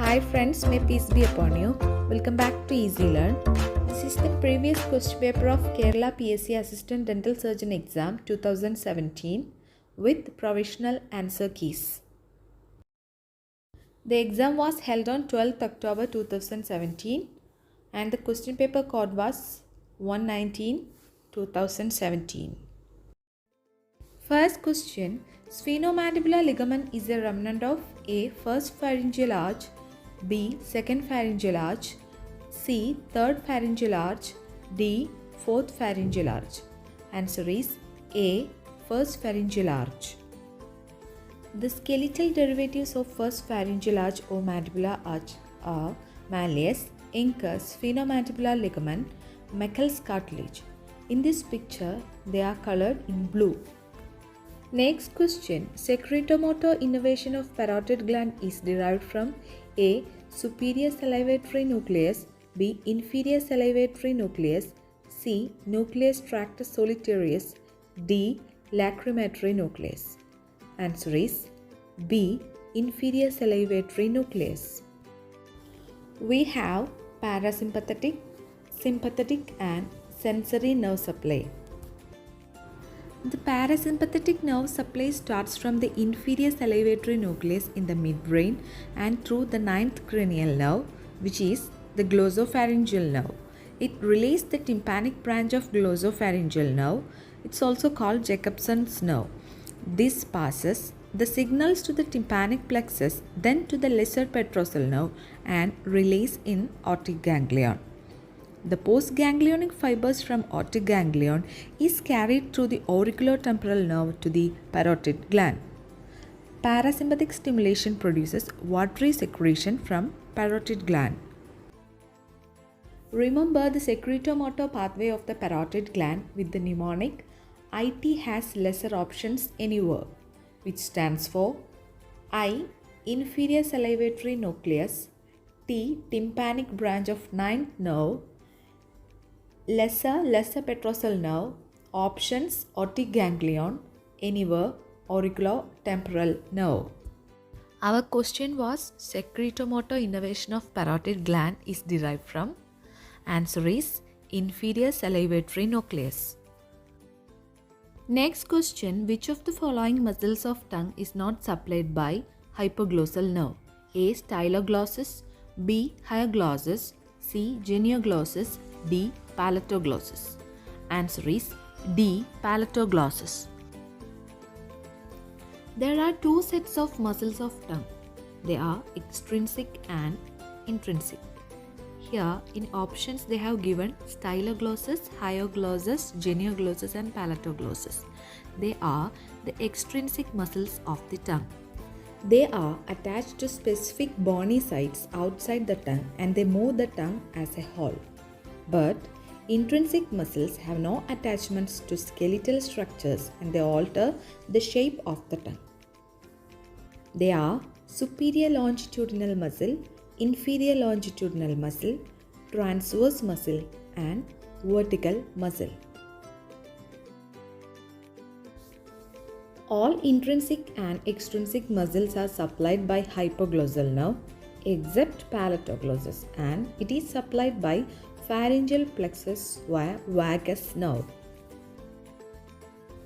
Hi friends, may peace be upon you. Welcome back to Easy Learn. This is the previous question paper of Kerala PSC Assistant Dental Surgeon Exam 2017 with provisional answer keys. The exam was held on 12th October 2017 and the question paper code was 119-2017. First question, sphenomandibular ligament is a remnant of A. First pharyngeal arch, B. Second pharyngeal arch, C. Third pharyngeal arch, D. Fourth pharyngeal arch. Answer is A. First pharyngeal arch. The skeletal derivatives of first pharyngeal arch or mandibular arch are malleus, incus, sphenomandibular ligament, Meckel's cartilage. In this picture, they are colored in blue. Next question, secretomotor innervation of parotid gland is derived from A. Superior salivatory nucleus, B. Inferior salivatory nucleus, C. Nucleus tractus solitarius, D. Lacrimatory nucleus. Answer is B. Inferior salivatory nucleus. We have parasympathetic, sympathetic and sensory nerve supply. The parasympathetic nerve supply starts from the inferior salivatory nucleus in the midbrain and through the ninth cranial nerve, which is the glossopharyngeal nerve. It relays the tympanic branch of glossopharyngeal nerve. It's also called Jacobson's nerve. This passes the signals to the tympanic plexus, then to the lesser petrosal nerve and relays in aortic ganglion. The postganglionic fibers from aortic ganglion is carried through the auriculotemporal nerve to the parotid gland. Parasympathetic stimulation produces watery secretion from parotid gland. Remember the secretomotor pathway of the parotid gland with the mnemonic IT has lesser options anywhere, which stands for I. Inferior salivatory nucleus, T. Tympanic branch of ninth nerve, lesser petrosal nerve, options aortic ganglion, anywhere auriculotemporal nerve. Our question was secretomotor innervation of parotid gland is derived from. Answer is inferior salivatory nucleus. Next question, which of the following muscles of tongue is not supplied by hypoglossal nerve? A. Styloglossus, B. Hyoglossus, C. Genioglossus, D. Palatoglossus. Answer is D. Palatoglossus. There are two sets of muscles of tongue. They are extrinsic and intrinsic. Here in options they have given styloglossus, hyoglossus, genioglossus and palatoglossus. They are the extrinsic muscles of the tongue. They are attached to specific bony sites outside the tongue and they move the tongue as a whole. But intrinsic muscles have no attachments to skeletal structures and they alter the shape of the tongue. They are superior longitudinal muscle, inferior longitudinal muscle, transverse muscle and vertical muscle. All intrinsic and extrinsic muscles are supplied by hypoglossal nerve except palatoglossus and it is supplied by pharyngeal plexus via vagus nerve.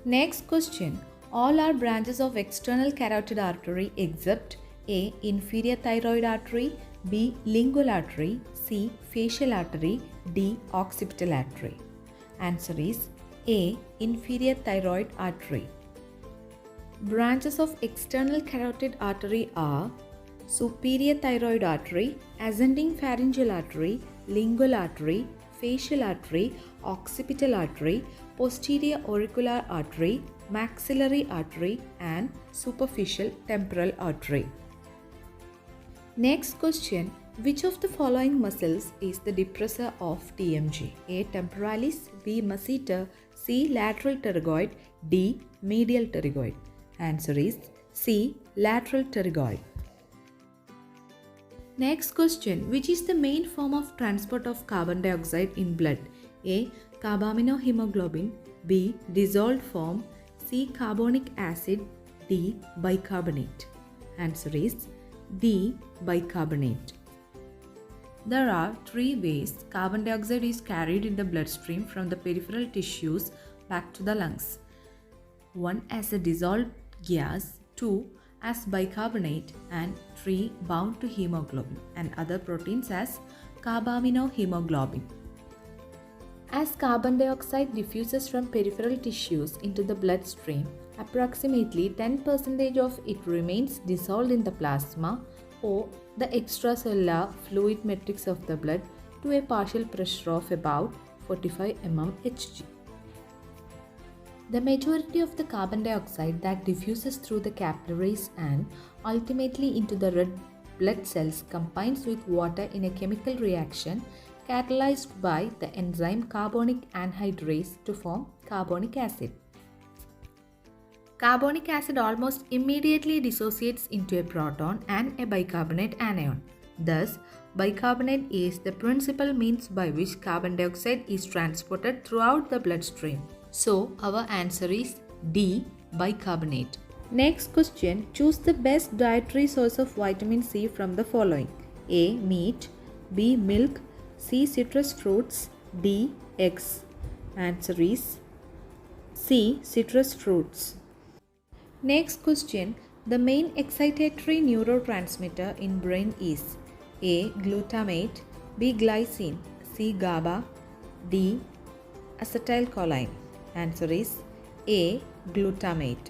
Next question, all are branches of external carotid artery except A. Inferior thyroid artery, B. Lingual artery, C. Facial artery, D. Occipital artery. Answer is A. Inferior thyroid artery. Branches of external carotid artery are superior thyroid artery, ascending pharyngeal artery, lingual artery, facial artery, occipital artery, posterior auricular artery, maxillary artery and superficial temporal artery. Next question, which of the following muscles is the depressor of TMJ? A. Temporalis, B. Masseter, C. Lateral pterygoid, D. Medial pterygoid. Answer is C. Lateral pterygoid. Next question, which is the main form of transport of carbon dioxide in blood? A. Carbaminohemoglobin, B. Dissolved form, C. Carbonic acid, D. Bicarbonate. Answer is D. Bicarbonate. There are three ways carbon dioxide is carried in the bloodstream from the peripheral tissues back to the lungs. 1 as a dissolved gas, 2 as bicarbonate, and 3 bound to hemoglobin and other proteins as carbaminohemoglobin. As carbon dioxide diffuses from peripheral tissues into the bloodstream, approximately 10% of it remains dissolved in the plasma or the extracellular fluid matrix of the blood to a partial pressure of about 45 mmHg. The majority of the carbon dioxide that diffuses through the capillaries and ultimately into the red blood cells combines with water in a chemical reaction catalyzed by the enzyme carbonic anhydrase to form carbonic acid. Carbonic acid almost immediately dissociates into a proton and a bicarbonate anion. Thus, bicarbonate is the principal means by which carbon dioxide is transported throughout the bloodstream. So, our answer is D. Bicarbonate. Next question. Choose the best dietary source of vitamin C from the following. A. Meat. B. Milk. C. Citrus fruits. D. Eggs. Answer is C. Citrus fruits. Next question. The main excitatory neurotransmitter in brain is A. Glutamate. B. Glycine. C. GABA. D. Acetylcholine. Answer is A. Glutamate.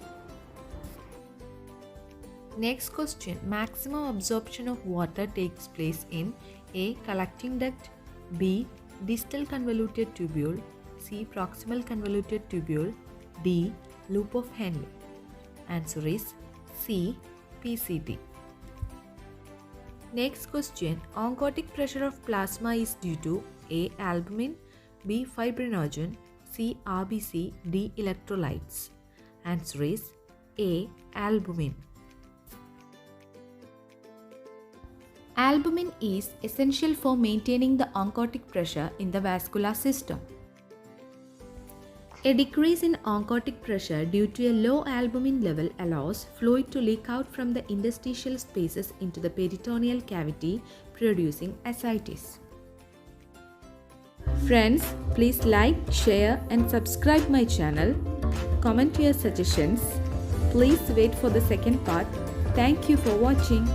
Next question. Maximum absorption of water takes place in A. Collecting duct. B. Distal convoluted tubule. C. Proximal convoluted tubule. D. Loop of Henle. Answer is C. PCT. Next question. Oncotic pressure of plasma is due to A. Albumin. B. Fibrinogen. C. RBC. D. Electrolytes. Answer is A. Albumin. Albumin is essential for maintaining the oncotic pressure in the vascular system. A decrease in oncotic pressure due to a low albumin level allows fluid to leak out from the interstitial spaces into the peritoneal cavity, producing ascites. Friends, please like, share and subscribe my channel. Comment your suggestions. Please wait for the second part. Thank you for watching.